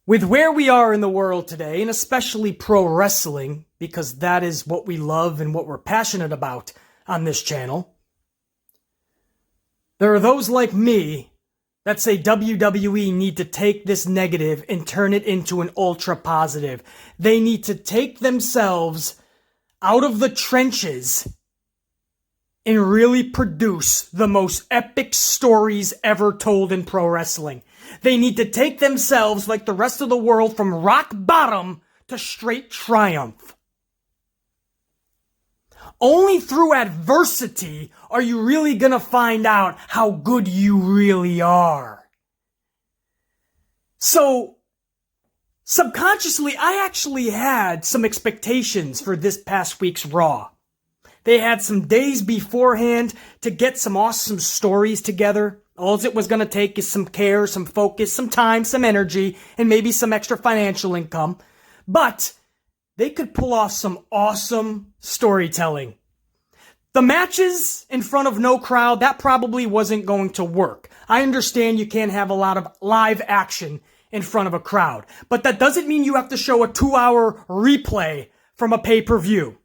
With where we are in the world today, and especially pro wrestling, because that is what we love and what we're passionate about on this channel, there are those like me that say WWE need to take this negative and turn it into an ultra positive. They need to take themselves out of the trenches and really produce the most epic stories ever told in pro wrestling. They need to take themselves, like the rest of the world, from rock bottom to straight triumph. Only through adversity are you really gonna find out how good you really are. So, subconsciously, I actually had some expectations for this past week's Raw. They had some days beforehand to get some awesome stories together. All it was going to take is some care, some focus, some time, some energy, and maybe some extra financial income. But they could pull off some awesome storytelling. The matches in front of no crowd, that probably wasn't going to work. I understand you can't have a lot of live action in front of a crowd. But that doesn't mean you have to show a 2-hour replay from a pay-per-view.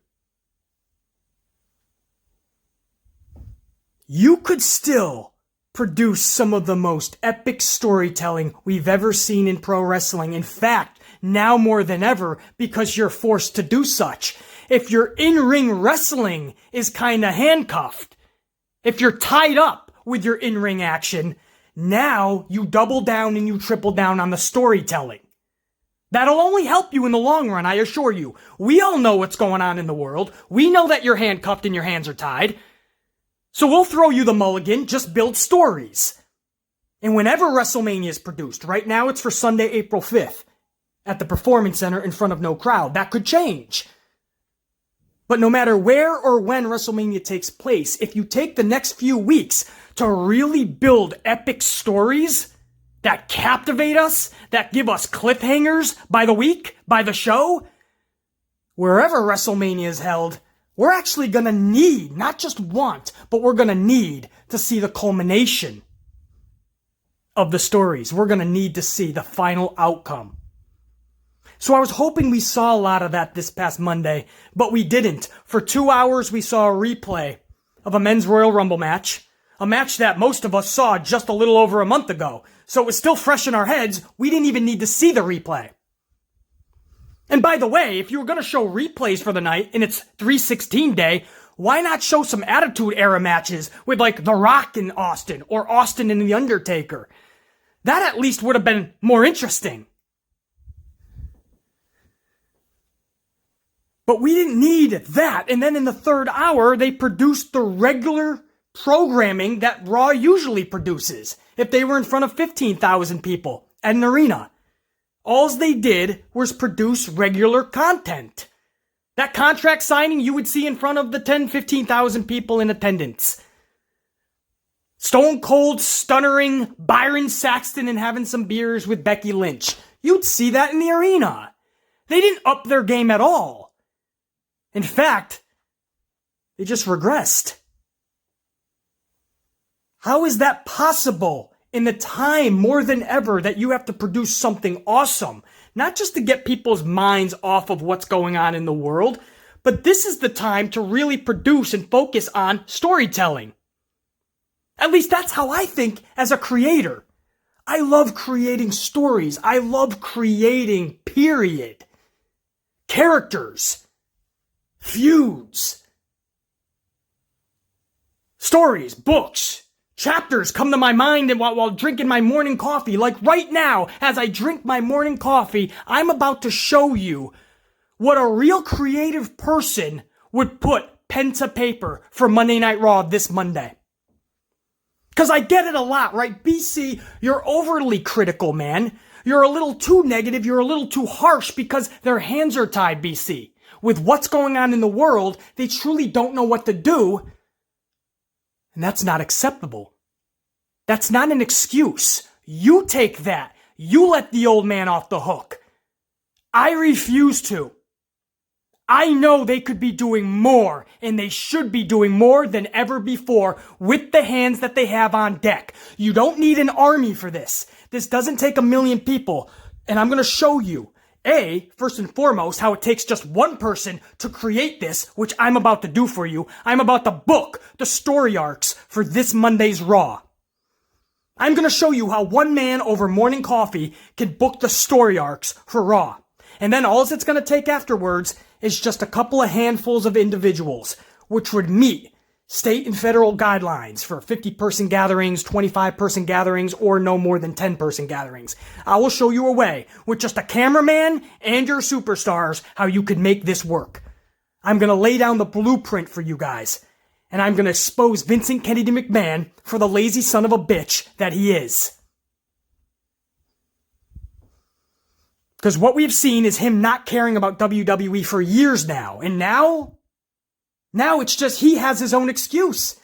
You could still produce some of the most epic storytelling we've ever seen in pro wrestling. In fact, now more than ever, because you're forced to do such. If your in-ring wrestling is kinda handcuffed, if you're tied up with your in-ring action, now you double down and you triple down on the storytelling. That'll only help you in the long run, I assure you. We all know what's going on in the world. We know that you're handcuffed and your hands are tied. So we'll throw you the mulligan, just build stories. And whenever WrestleMania is produced, right now it's for Sunday, April 5th, at the Performance Center in front of no crowd. That could change. But no matter where or when WrestleMania takes place, if you take the next few weeks to really build epic stories that captivate us, that give us cliffhangers by the week, by the show, wherever WrestleMania is held, we're actually going to need, not just want, but we're going to need to see the culmination of the stories. We're going to need to see the final outcome. So I was hoping we saw a lot of that this past Monday, but we didn't. For 2 hours, we saw a replay of a men's Royal Rumble match, a match that most of us saw just a little over a month ago. So it was still fresh in our heads. We didn't even need to see the replay. And by the way, if you were going to show replays for the night and it's 316 day, why not show some Attitude Era matches with like The Rock and Austin or Austin and The Undertaker? That at least would have been more interesting. But we didn't need that. And then in the third hour, they produced the regular programming that Raw usually produces if they were in front of 15,000 people at an arena. All they did was produce regular content. That contract signing you would see in front of the 10, 15,000 people in attendance. Stone Cold stunnering Byron Saxton and having some beers with Becky Lynch. You'd see that in the arena. They didn't up their game at all. In fact, they just regressed. How is that possible? In the time more than ever that you have to produce something awesome, not just to get people's minds off of what's going on in the world, but this is the time to really produce and focus on storytelling. At least that's how I think as a creator. I love creating stories. I love creating, period. Characters. Feuds. Stories, books. Chapters come to my mind and while drinking my morning coffee. Like right now, as I drink my morning coffee, I'm about to show you what a real creative person would put pen to paper for Monday Night Raw this Monday. Because I get it a lot, right? BC, you're overly critical, man. You're a little too negative. You're a little too harsh because their hands are tied, BC. With what's going on in the world, they truly don't know what to do. And that's not acceptable. That's not an excuse. You take that. You let the old man off the hook. I refuse to. I know they could be doing more, and they should be doing more than ever before with the hands that they have on deck. You don't need an army for this. This doesn't take 1 million people. And I'm going to show you, first and foremost, how it takes just one person to create this, which I'm about to do for you. I'm about to book the story arcs for this Monday's Raw. I'm going to show you how one man over morning coffee can book the story arcs for Raw. And then all it's going to take afterwards is just a couple of handfuls of individuals, which would meet state and federal guidelines for 50-person gatherings, 25-person gatherings, or no more than 10-person gatherings. I will show you a way, with just a cameraman and your superstars, how you could make this work. I'm going to lay down the blueprint for you guys. And I'm going to expose Vincent Kennedy McMahon for the lazy son of a bitch that he is. Because what we've seen is him not caring about WWE for years now. And now it's just he has his own excuse.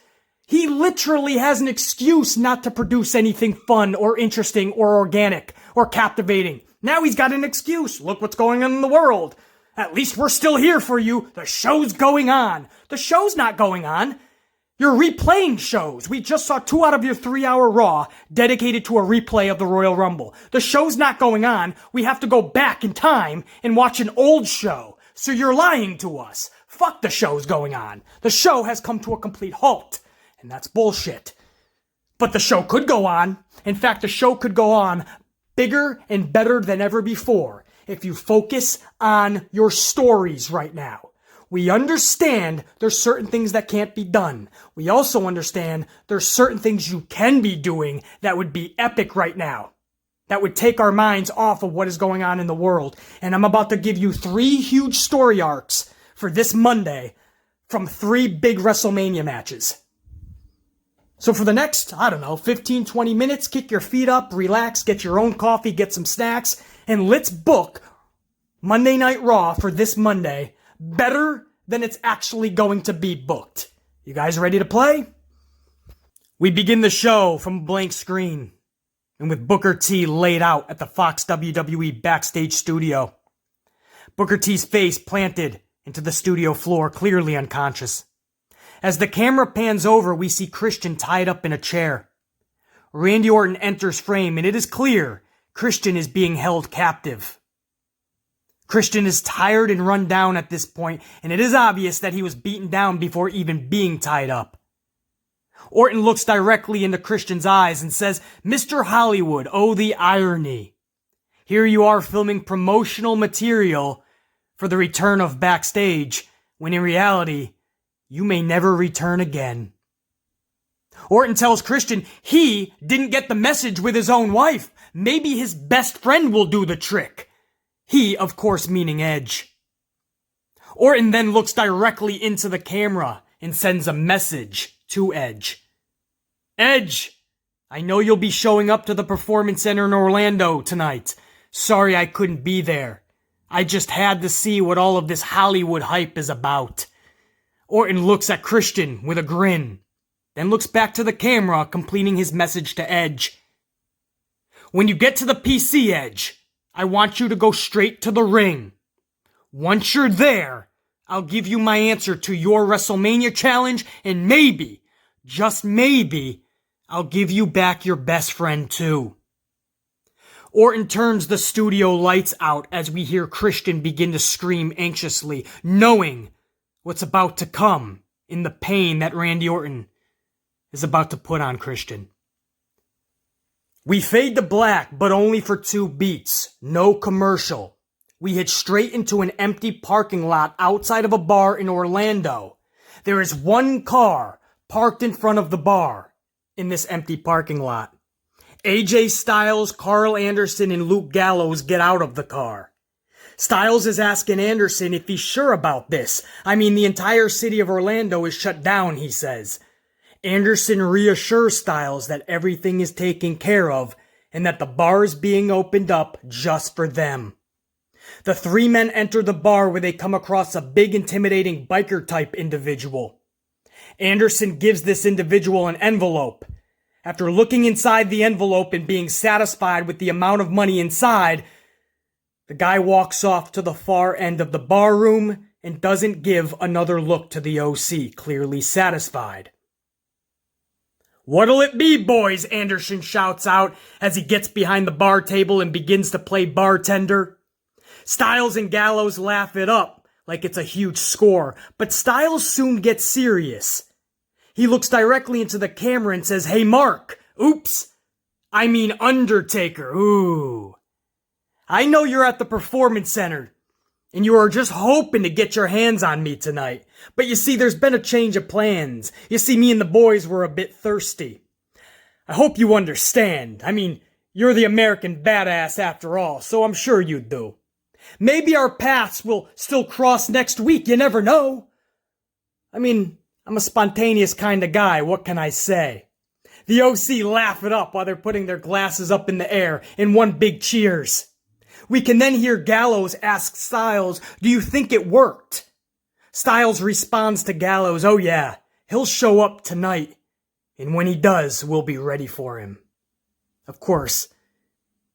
He literally has an excuse not to produce anything fun or interesting or organic or captivating. Now he's got an excuse. Look what's going on in the world. At least we're still here for you. The show's going on. The show's not going on. You're replaying shows. We just saw 2 out of your 3-hour Raw dedicated to a replay of the Royal Rumble. The show's not going on. We have to go back in time and watch an old show. So you're lying to us. Fuck the show's going on. The show has come to a complete halt. And that's bullshit. But the show could go on. In fact, the show could go on bigger and better than ever before if you focus on your stories right now. We understand there's certain things that can't be done. We also understand there's certain things you can be doing that would be epic right now. That would take our minds off of what is going on in the world. And I'm about to give you 3 huge story arcs for this Monday from 3 big WrestleMania matches. So for the next, 15, 20 minutes, kick your feet up, relax, get your own coffee, get some snacks, and let's book Monday Night Raw for this Monday better than it's actually going to be booked. You guys ready to play? We begin the show from a blank screen and with Booker T laid out at the Fox WWE backstage studio. Booker T's face planted into the studio floor, clearly unconscious. As the camera pans over, we see Christian tied up in a chair. Randy Orton enters frame, and it is clear Christian is being held captive. Christian is tired and run down at this point, and it is obvious that he was beaten down before even being tied up. Orton looks directly into Christian's eyes and says, "Mr. Hollywood, oh the irony. Here you are filming promotional material for the return of Backstage, when in reality, you may never return again." Orton tells Christian he didn't get the message with his own wife. Maybe his best friend will do the trick. He, of course, meaning Edge. Orton then looks directly into the camera and sends a message to Edge. "Edge, I know you'll be showing up to the Performance Center in Orlando tonight. Sorry I couldn't be there. I just had to see what all of this Hollywood hype is about." Orton looks at Christian with a grin, then looks back to the camera, completing his message to Edge. "When you get to the PC, Edge, I want you to go straight to the ring. Once you're there, I'll give you my answer to your WrestleMania challenge, and maybe, just maybe, I'll give you back your best friend too." Orton turns the studio lights out as we hear Christian begin to scream anxiously, knowing what's about to come in the pain that Randy Orton is about to put on Christian. We fade to black, but only for 2 beats. No commercial. We head straight into an empty parking lot outside of a bar in Orlando. There is 1 car parked in front of the bar in this empty parking lot. AJ Styles, Carl Anderson, and Luke Gallows get out of the car. Styles is asking Anderson if he's sure about this. I mean, the entire city of Orlando is shut down, he says. Anderson reassures Styles that everything is taken care of and that the bar is being opened up just for them. The 3 men enter the bar where they come across a big intimidating biker type individual. Anderson gives this individual an envelope. After looking inside the envelope and being satisfied with the amount of money inside, the guy walks off to the far end of the bar room and doesn't give another look to the OC, clearly satisfied. "What'll it be, boys?" Anderson shouts out as he gets behind the bar table and begins to play bartender. Styles and Gallows laugh it up like it's a huge score, but Styles soon gets serious. He looks directly into the camera and says, "Hey, Mark. Oops. I mean Undertaker. Ooh. I know you're at the Performance Center, and you are just hoping to get your hands on me tonight. But you see, there's been a change of plans. You see, me and the boys were a bit thirsty. I hope you understand. I mean, you're the American badass after all, so I'm sure you do. Maybe our paths will still cross next week, you never know. I mean, I'm a spontaneous kind of guy, what can I say?" The OC laugh it up while they're putting their glasses up in the air in one big cheers. We can then hear Gallows ask Styles, "Do you think it worked?" Styles responds to Gallows, "Oh yeah, he'll show up tonight, and when he does, we'll be ready for him." Of course,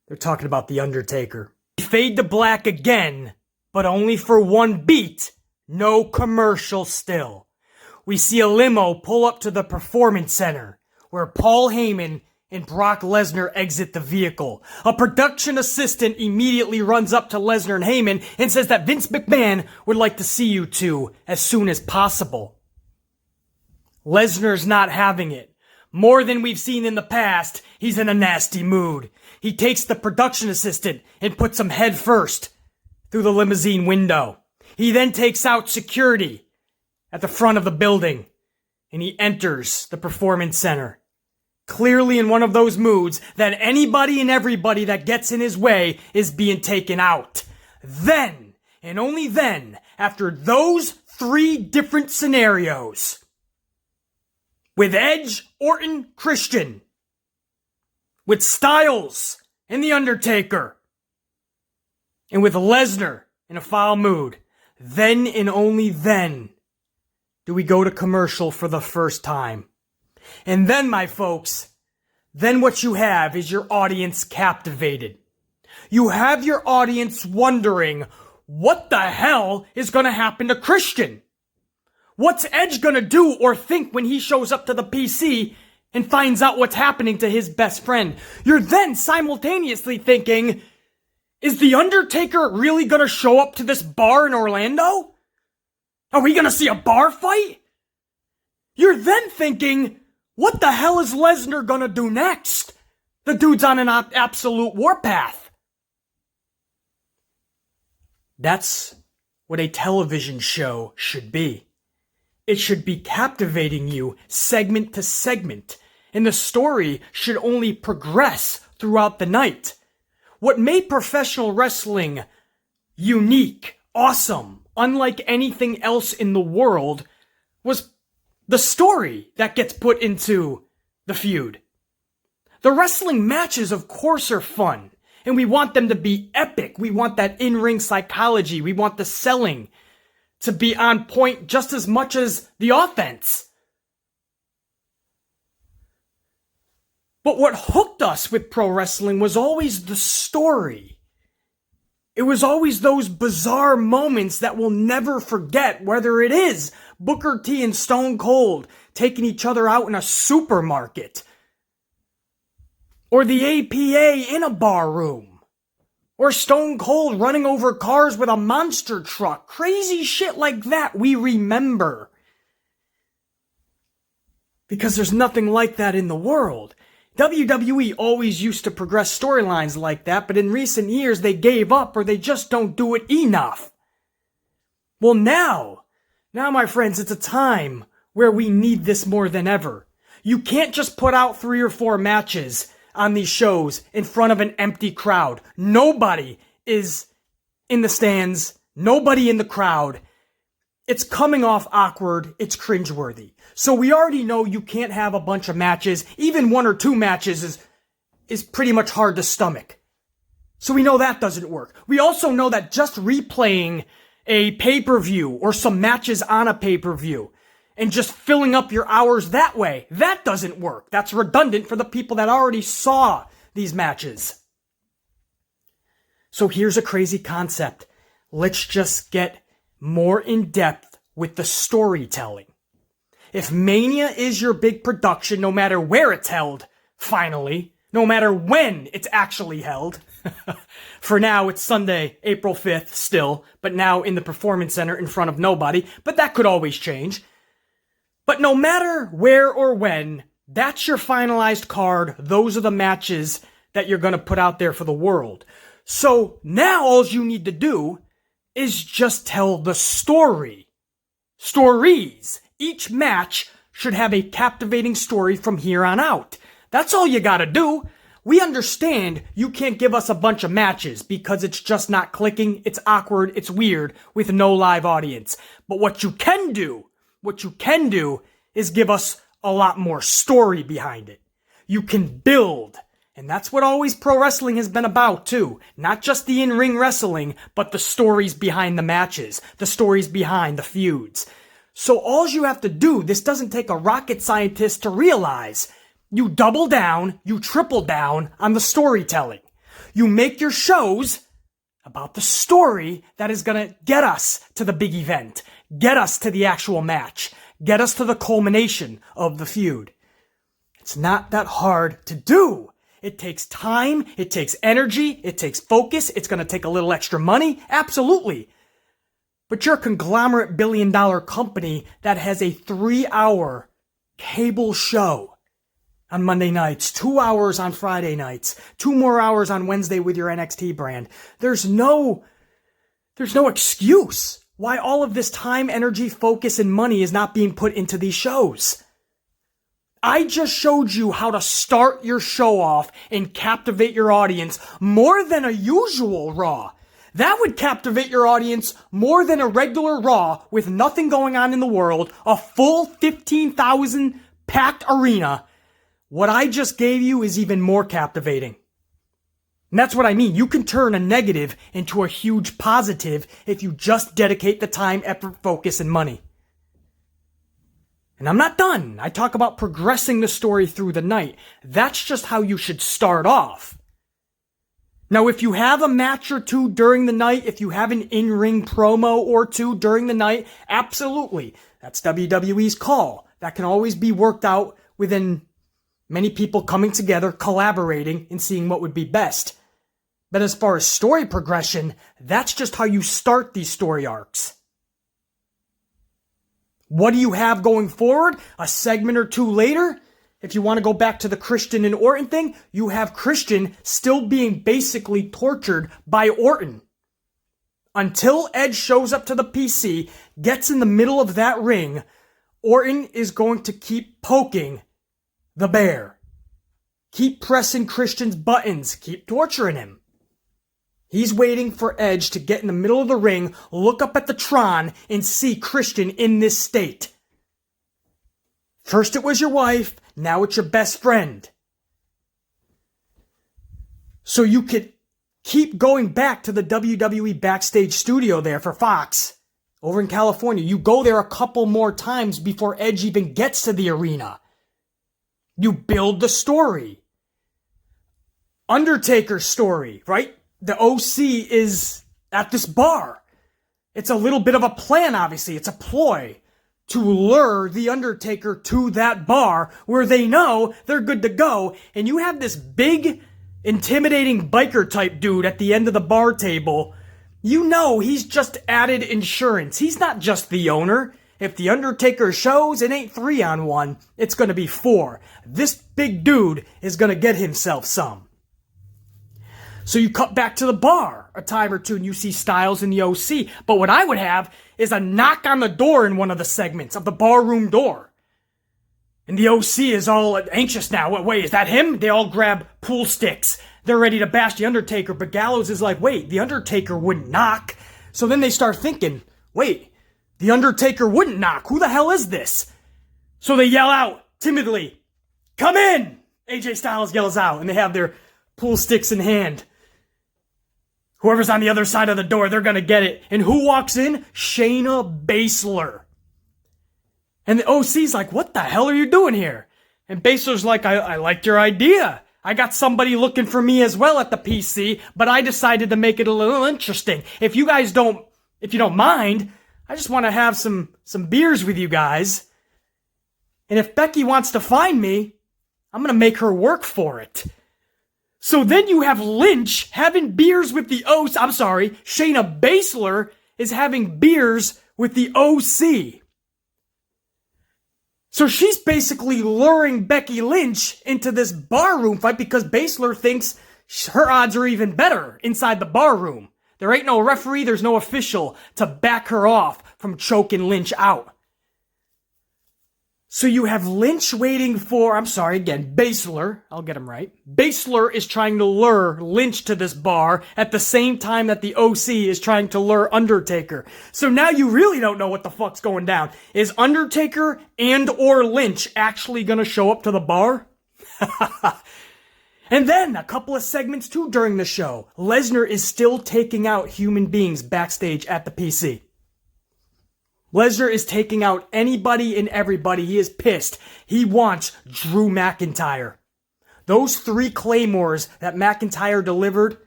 they're talking about The Undertaker. We fade to black again, but only for one beat. No commercial still. We see a limo pull up to the Performance Center, where Paul Heyman and Brock Lesnar exit the vehicle. A production assistant immediately runs up to Lesnar and Heyman and says that Vince McMahon would like to see you two as soon as possible. Lesnar's not having it. More than we've seen in the past, he's in a nasty mood. He takes the production assistant and puts him head first through the limousine window. He then takes out security at the front of the building, and he enters the Performance Center. Clearly in one of those moods that anybody and everybody that gets in his way is being taken out. Then, and only then, after those 3 different scenarios, with Edge, Orton, Christian, with Styles and The Undertaker, and with Lesnar in a foul mood, then and only then do we go to commercial for the first time. And then, my folks, then what you have is your audience captivated. You have your audience wondering, what the hell is going to happen to Christian? What's Edge going to do or think when he shows up to the PC and finds out what's happening to his best friend? You're then simultaneously thinking, is The Undertaker really going to show up to this bar in Orlando? Are we going to see a bar fight? You're then thinking, what the hell is Lesnar going to do next? The dude's on an absolute warpath. That's what a television show should be. It should be captivating you segment to segment, and the story should only progress throughout the night. What made professional wrestling unique, awesome, unlike anything else in the world, was the story that gets put into the feud. The wrestling matches, of course, are fun, and we want them to be epic. We want that in-ring psychology. We want the selling to be on point just as much as the offense. But what hooked us with pro wrestling was always the story. It was always those bizarre moments that we'll never forget, whether it is Booker T and Stone Cold taking each other out in a supermarket, or the APA in a bar room, or Stone Cold running over cars with a monster truck. Crazy shit like that we remember. Because there's nothing like that in the world. WWE always used to progress storylines like that, but in recent years they gave up or they just don't do it enough. Well, now, my friends, it's a time where we need this more than ever. You can't just put out 3 or 4 matches on these shows in front of an empty crowd. Nobody is in the stands, nobody in the crowd. It's coming off awkward, it's cringeworthy. So we already know you can't have a bunch of matches. Even 1 or 2 matches is pretty much hard to stomach. So we know that doesn't work. We also know that just replaying a pay-per-view or some matches on a pay-per-view and just filling up your hours that way, that doesn't work. That's redundant for the people that already saw these matches. So here's a crazy concept. Let's just get more in depth with the storytelling. If Mania is your big production, no matter where it's held, finally, no matter when it's actually held, for now it's Sunday, April 5th still, but now in the Performance Center in front of nobody, but that could always change. But no matter where or when, that's your finalized card. Those are the matches that you're going to put out there for the world. So now all you need to do is just tell the story. Stories. Each match should have a captivating story from here on out. That's all you gotta do. We understand you can't give us a bunch of matches because it's just not clicking, it's awkward, it's weird with no live audience. But what you can do is give us a lot more story behind it. You can build. And that's what always pro wrestling has been about too. Not just the in-ring wrestling, but the stories behind the matches, the stories behind the feuds. So all you have to do, this doesn't take a rocket scientist to realize, you double down, you triple down on the storytelling. You make your shows about the story that is going to get us to the big event, get us to the actual match, get us to the culmination of the feud. It's not that hard to do. It takes time, it takes energy, it takes focus, it's going to take a little extra money, absolutely. But you're a conglomerate billion-dollar company that has a 3-hour cable show on Monday nights, 2 hours on Friday nights, 2 more hours on Wednesday with your NXT brand. There's no excuse why all of this time, energy, focus, and money is not being put into these shows. I just showed you how to start your show off and captivate your audience more than a usual Raw. That would captivate your audience more than a regular Raw with nothing going on in the world, a full 15,000 packed arena. What I just gave you is even more captivating. And that's what I mean. You can turn a negative into a huge positive if you just dedicate the time, effort, focus, and money. And I'm not done. I talk about progressing the story through the night. That's just how you should start off. Now, if you have a match or two during the night, if you have an in-ring promo or two during the night, absolutely. That's WWE's call. That can always be worked out within many people coming together, collaborating, and seeing what would be best. But as far as story progression, that's just how you start these story arcs. What do you have going forward? A segment or two later? If you want to go back to the Christian and Orton thing, you have Christian still being basically tortured by Orton. Until Edge shows up to the PC, gets in the middle of that ring, Orton is going to keep poking the bear. Keep pressing Christian's buttons. Keep torturing him. He's waiting for Edge to get in the middle of the ring, look up at the Tron, and see Christian in this state. First it was your wife, now it's your best friend. So you could keep going back to the WWE backstage studio there for Fox over in California. You go there a couple more times before Edge even gets to the arena. You build the story. Undertaker's story, right? The OC is at this bar. It's a little bit of a plan, obviously. It's a ploy to lure the Undertaker to that bar where they know they're good to go. And you have this big, intimidating biker type dude at the end of the bar table. You know he's just added insurance. He's not just the owner. If the Undertaker shows, it ain't 3-on-1. It's going to be 4. This big dude is going to get himself some. So you cut back to the bar a time or two and you see Styles in the OC. But what I would have is a knock on the door in one of the segments of the barroom door. And the OC is all anxious now. Wait, is that him? They all grab pool sticks. They're ready to bash the Undertaker. But Gallows is like, wait, the Undertaker wouldn't knock. So then they start thinking, wait, the Undertaker wouldn't knock. Who the hell is this? So they yell out timidly, come in! AJ Styles yells out and they have their pool sticks in hand. Whoever's on the other side of the door, they're going to get it. And who walks in? Shayna Baszler. And the OC's like, what the hell are you doing here? And Baszler's like, I liked your idea. I got somebody looking for me as well at the PC, but I decided to make it a little interesting. If you don't mind, I just want to have some beers with you guys. And if Becky wants to find me, I'm going to make her work for it. So then you have Lynch having beers with the OC. I'm sorry, Shayna Baszler is having beers with the OC. So she's basically luring Becky Lynch into this barroom fight because Baszler thinks her odds are even better inside the barroom. There ain't no referee, there's no official to back her off from choking Lynch out. So you have Lynch waiting for, Baszler, I'll get him right. Baszler is trying to lure Lynch to this bar at the same time that the OC is trying to lure Undertaker. So now you really don't know what the fuck's going down. Is Undertaker and or Lynch actually gonna show up to the bar? And then, a couple of segments too during the show. Lesnar is still taking out human beings backstage at the PC. Lesnar is taking out anybody and everybody. He is pissed. He wants Drew McIntyre. Those 3 claymores that McIntyre delivered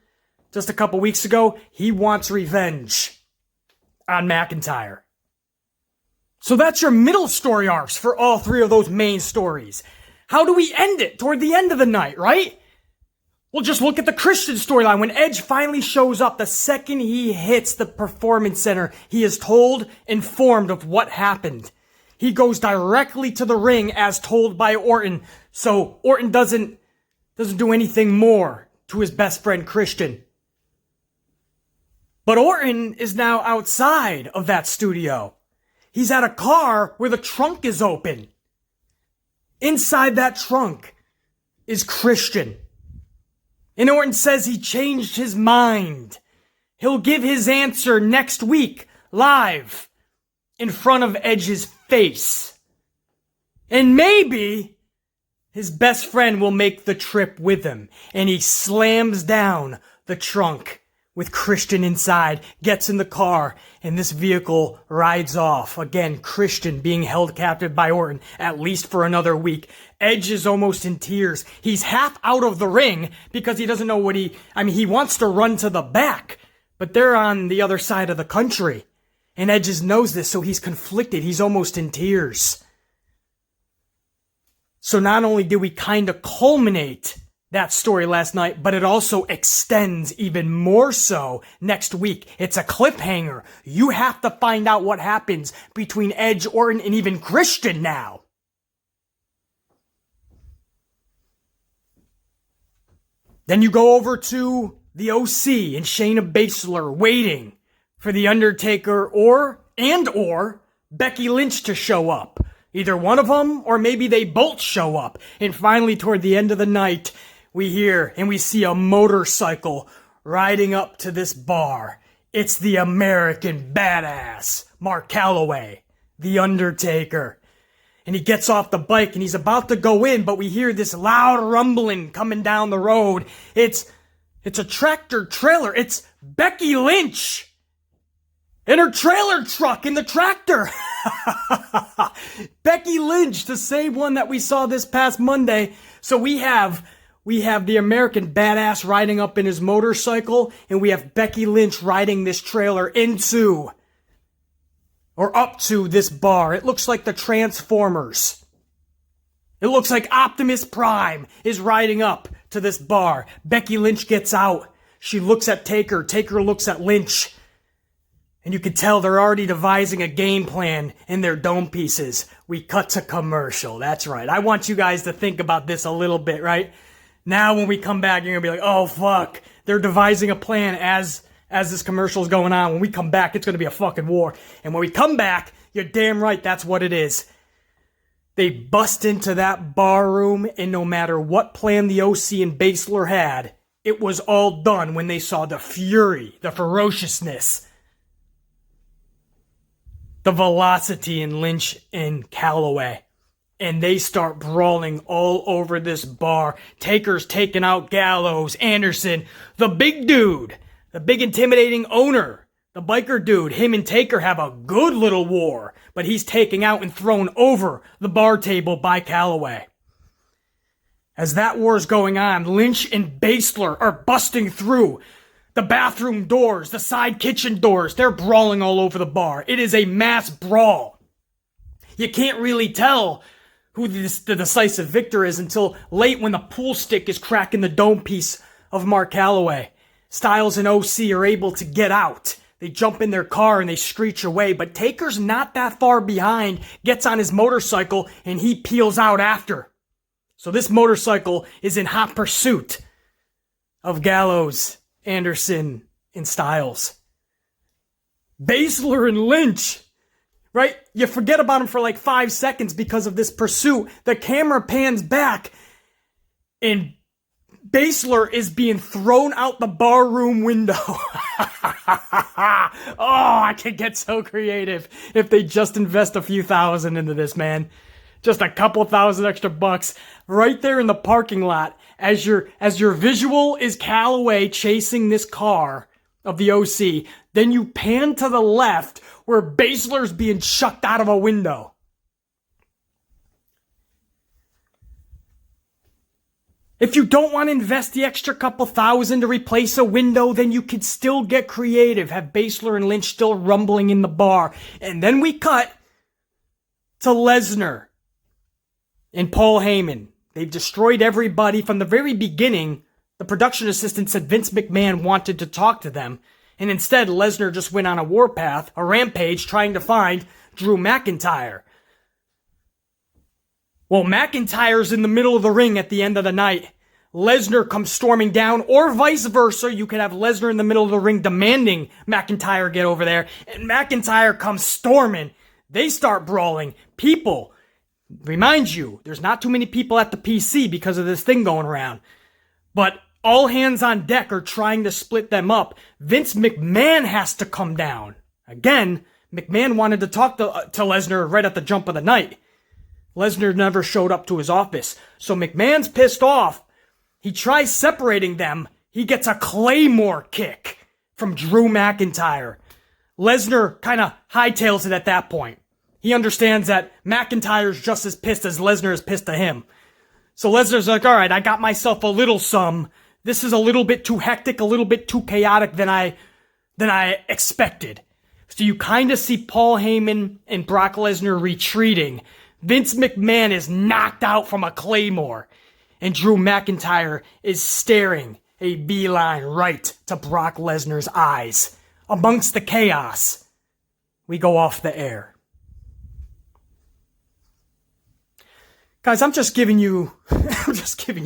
just a couple weeks ago, he wants revenge on McIntyre. So that's your middle story arcs for all 3 of those main stories. How do we end it toward the end of the night, right? Well, just look at the Christian storyline. When Edge finally shows up, the second he hits the Performance Center, he is informed of what happened. He goes directly to the ring as told by Orton. So Orton doesn't do anything more to his best friend Christian. But Orton is now outside of that studio. He's at a car where the trunk is open. Inside that trunk is Christian. And Orton says he changed his mind. He'll give his answer next week, live, in front of Edge's face. And maybe his best friend will make the trip with him. And he slams down the trunk with Christian inside, gets in the car, and this vehicle rides off. Again, Christian being held captive by Orton, at least for another week. Edge is almost in tears. He's half out of the ring because he doesn't know what he wants to run to the back, but they're on the other side of the country. And Edge knows this, so he's conflicted. He's almost in tears. So not only did we kind of culminate that story last night, but it also extends even more so next week. It's a cliffhanger. You have to find out what happens between Edge, Orton, and even Christian now. Then you go over to the OC and Shayna Baszler waiting for The Undertaker or Becky Lynch to show up. Either one of them, or maybe they both show up. And finally, toward the end of the night, we hear and we see a motorcycle riding up to this bar. It's the American Badass, Mark Calloway, The Undertaker. And he gets off the bike and he's about to go in, but we hear this loud rumbling coming down the road. It's a tractor trailer. It's Becky Lynch in her trailer truck in the tractor. Becky Lynch, the same one that we saw this past Monday. So we have the American Badass riding up in his motorcycle, and we have Becky Lynch riding this trailer up to this bar. It looks like the Transformers. It looks like Optimus Prime is riding up to this bar. Becky Lynch gets out. She looks at Taker. Taker looks at Lynch. And you can tell they're already devising a game plan in their dome pieces. We cut to commercial. That's right. I want you guys to think about this a little bit, right? Now when we come back, you're going to be like, oh, fuck. They're devising a plan as this commercial is going on. When we come back, it's going to be a fucking war. And when we come back, you're damn right that's what it is. They bust into that bar room, and no matter what plan the OC and Baszler had, it was all done when they saw the fury, the ferociousness, the velocity in Lynch and Calloway. And they start brawling all over this bar. Taker's taking out Gallows, Anderson, the big dude, the big intimidating owner, the biker dude. Him and Taker have a good little war, but he's taken out and thrown over the bar table by Calloway. As that war's going on, Lynch and Baszler are busting through the bathroom doors, the side kitchen doors. They're brawling all over the bar. It is a mass brawl. You can't really tell who the decisive victor is until late when the pool stick is cracking the dome piece of Mark Calloway. Styles and OC are able to get out. They jump in their car and they screech away, but Taker's not that far behind, gets on his motorcycle, and he peels out after. So this motorcycle is in hot pursuit of Gallows, Anderson, and Styles. Baszler and Lynch, right? You forget about him for like 5 seconds because of this pursuit. The camera pans back, and Baszler is being thrown out the barroom window. Oh, I could get so creative if they just invest a few thousand into this, man. Just a couple thousand extra bucks right there in the parking lot as your visual is Calloway chasing this car of the OC. Then you pan to the left where Baszler's being chucked out of a window. If you don't want to invest the extra couple thousand to replace a window, then you could still get creative. Have Baszler and Lynch still rumbling in the bar. And then we cut to Lesnar and Paul Heyman. They've destroyed everybody from the very beginning. The production assistant said Vince McMahon wanted to talk to them. And instead, Lesnar just went on a warpath, a rampage, trying to find Drew McIntyre. Well, McIntyre's in the middle of the ring at the end of the night. Lesnar comes storming down, or vice versa. You could have Lesnar in the middle of the ring demanding McIntyre get over there, and McIntyre comes storming. They start brawling. People, remind you, there's not too many people at the PC because of this thing going around. But all hands on deck are trying to split them up. Vince McMahon has to come down. Again, McMahon wanted to talk to Lesnar right at the jump of the night. Lesnar never showed up to his office. So McMahon's pissed off. He tries separating them. He gets a Claymore kick from Drew McIntyre. Lesnar kind of hightails it at that point. He understands that McIntyre's just as pissed as Lesnar is pissed to him. So Lesnar's like, all right, I got myself a little some. This is a little bit too hectic, a little bit too chaotic than I expected. So you kind of see Paul Heyman and Brock Lesnar retreating. Vince McMahon is knocked out from a Claymore, and Drew McIntyre is staring a beeline right to Brock Lesnar's eyes. Amongst the chaos, we go off the air. Guys, I'm just giving you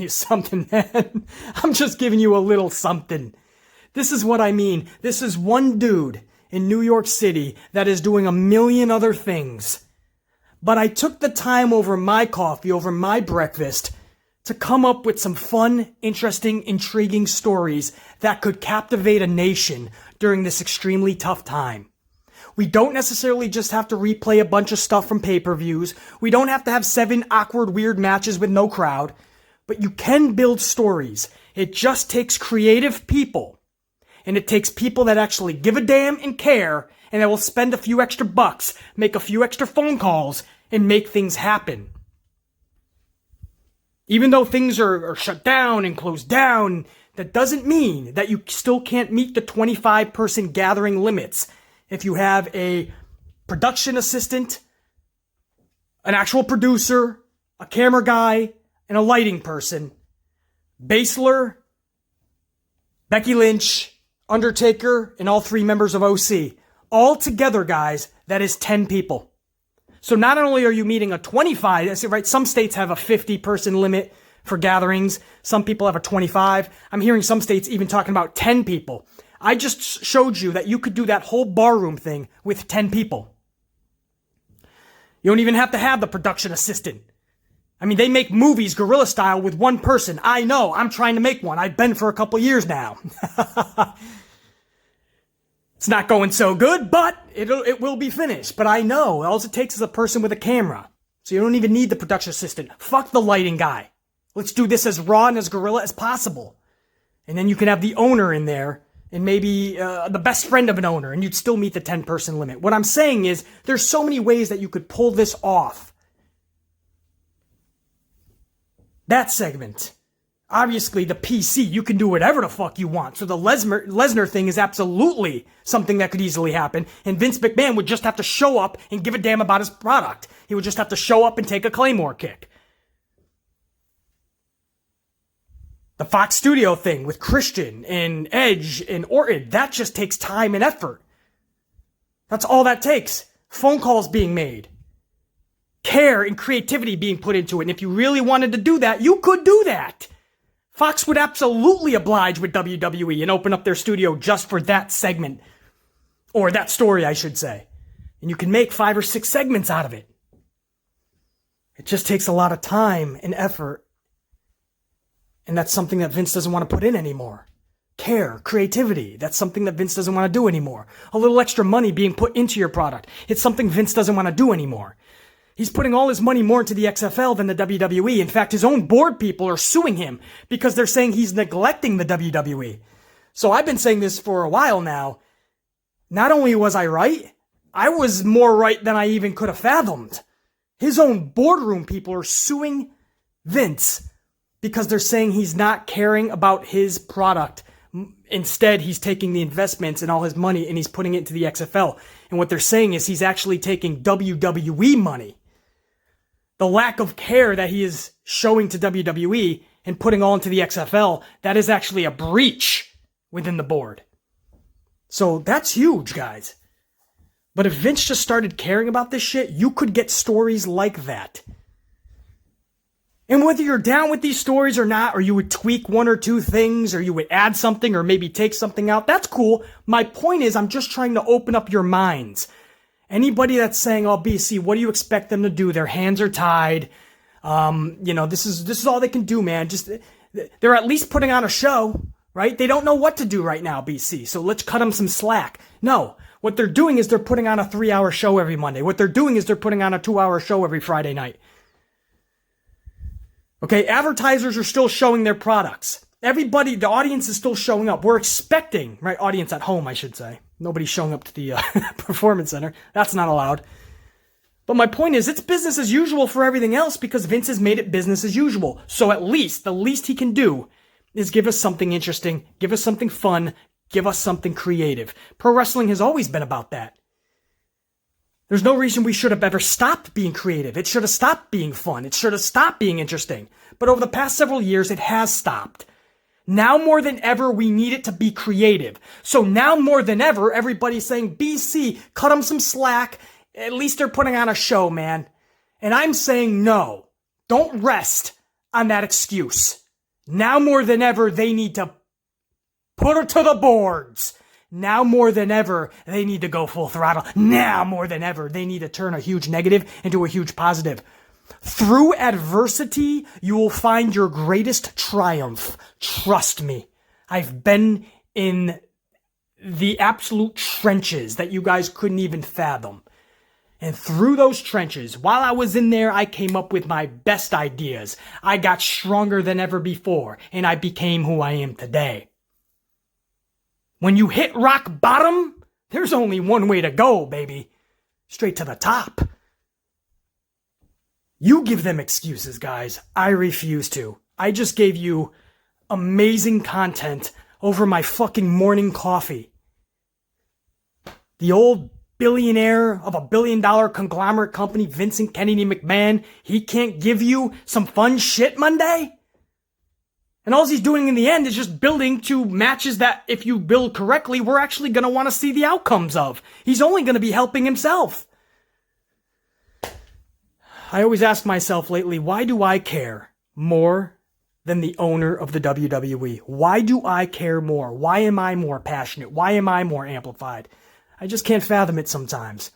something, man. I'm just giving you a little something. This is what I mean. This is one dude in New York City that is doing a million other things. But I took the time over my coffee, over my breakfast, to come up with some fun, interesting, intriguing stories that could captivate a nation during this extremely tough time. We don't necessarily just have to replay a bunch of stuff from pay-per-views. We don't have to have 7 awkward, weird matches with no crowd. But you can build stories. It just takes creative people. And it takes people that actually give a damn and care, and that will spend a few extra bucks, make a few extra phone calls, and make things happen. Even though things are shut down and closed down, that doesn't mean that you still can't meet the 25-person gathering limits. If you have a production assistant, an actual producer, a camera guy, and a lighting person, Baszler, Becky Lynch, Undertaker, and all 3 members of OC. All together, guys, that is 10 people. So not only are you meeting a 25, right? Some states have a 50-person limit for gatherings. Some people have a 25. I'm hearing some states even talking about 10 people. I just showed you that you could do that whole barroom thing with 10 people. You don't even have to have the production assistant. I mean, they make movies guerrilla style with one person. I know. I'm trying to make one. I've been for a couple years now. It's not going so good, but it will be finished. But I know. All it takes is a person with a camera. So you don't even need the production assistant. Fuck the lighting guy. Let's do this as raw and as guerrilla as possible. And then you can have the owner in there and maybe the best friend of an owner, and you'd still meet the 10-person limit. What I'm saying is there's so many ways that you could pull this off. That segment. Obviously, the PC, you can do whatever the fuck you want. So the Lesnar thing is absolutely something that could easily happen. And Vince McMahon would just have to show up and give a damn about his product. He would just have to show up and take a Claymore kick. The Fox Studio thing with Christian and Edge and Orton, that just takes time and effort. That's all that takes. Phone calls being made. Care and creativity being put into it. And if you really wanted to do that, you could do that. Fox would absolutely oblige with WWE and open up their studio just for that segment. Or that story, I should say. And you can make 5 or 6 segments out of it. It just takes a lot of time and effort. And that's something that Vince doesn't want to put in anymore. Care, creativity, that's something that Vince doesn't want to do anymore. A little extra money being put into your product. It's something Vince doesn't want to do anymore. He's putting all his money more into the XFL than the WWE. In fact, his own board people are suing him because they're saying he's neglecting the WWE. So I've been saying this for a while now. Not only was I right, I was more right than I even could have fathomed. His own boardroom people are suing Vince because they're saying he's not caring about his product. Instead, he's taking the investments and all his money and he's putting it into the XFL. And what they're saying is he's actually taking WWE money. The lack of care that he is showing to WWE and putting all into the XFL, that is actually a breach within the board. So that's huge, guys. But if Vince just started caring about this shit, you could get stories like that. And whether you're down with these stories or not, or you would tweak 1 or 2 things, or you would add something, or maybe take something out, that's cool. My point is, I'm just trying to open up your minds. Anybody that's saying, oh, BC, what do you expect them to do? Their hands are tied. This is all they can do, man. Just, they're at least putting on a show, right? They don't know what to do right now, BC. So let's cut them some slack. No, what they're doing is they're putting on a 3-hour show every Monday. What they're doing is they're putting on a 2-hour show every Friday night. Okay, advertisers are still showing their products. Everybody, the audience is still showing up. We're expecting, right? Audience at home, I should say. Nobody's showing up to the performance center. That's not allowed. But my point is, it's business as usual for everything else because Vince has made it business as usual. So at least, the least he can do is give us something interesting, give us something fun, give us something creative. Pro wrestling has always been about that. There's no reason we should have ever stopped being creative. It should have stopped being fun. It should have stopped being interesting. But over the past several years, it has stopped. Now more than ever, we need it to be creative. So now more than ever, everybody's saying, BC, cut them some slack. At least they're putting on a show, man. And I'm saying no. Don't rest on that excuse. Now more than ever, they need to put her to the boards. Now more than ever, they need to go full throttle. Now more than ever, they need to turn a huge negative into a huge positive. Through adversity, you will find your greatest triumph. Trust me. I've been in the absolute trenches that you guys couldn't even fathom. And through those trenches, while I was in there, I came up with my best ideas. I got stronger than ever before, and I became who I am today. When you hit rock bottom, there's only one way to go, baby. Straight to the top. You give them excuses, guys. I refuse to. I just gave you amazing content over my fucking morning coffee. The old billionaire of $1 billion conglomerate company, Vincent Kennedy McMahon, he can't give you some fun shit Monday? And all he's doing in the end is just building to matches that, if you build correctly, we're actually going to want to see the outcomes of. He's only going to be helping himself. I always ask myself lately, why do I care more than the owner of the WWE? Why do I care more? Why am I more passionate? Why am I more amplified? I just can't fathom it sometimes.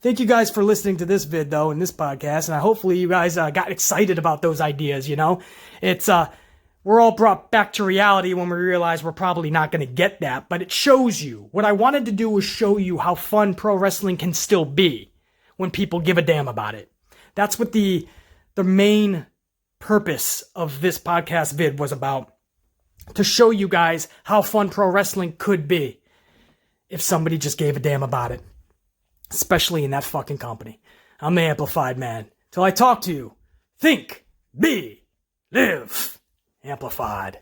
Thank you guys for listening to this vid, though, and this podcast, and hopefully you guys got excited about those ideas, you know? It's, we're all brought back to reality when we realize we're probably not going to get that, but it shows you. What I wanted to do was show you how fun pro wrestling can still be when people give a damn about it. That's what the main purpose of this podcast vid was about. To show you guys how fun pro wrestling could be if somebody just gave a damn about it. Especially in that fucking company. I'm the Amplified Man. Till I talk to you, think, be, live. Amplified.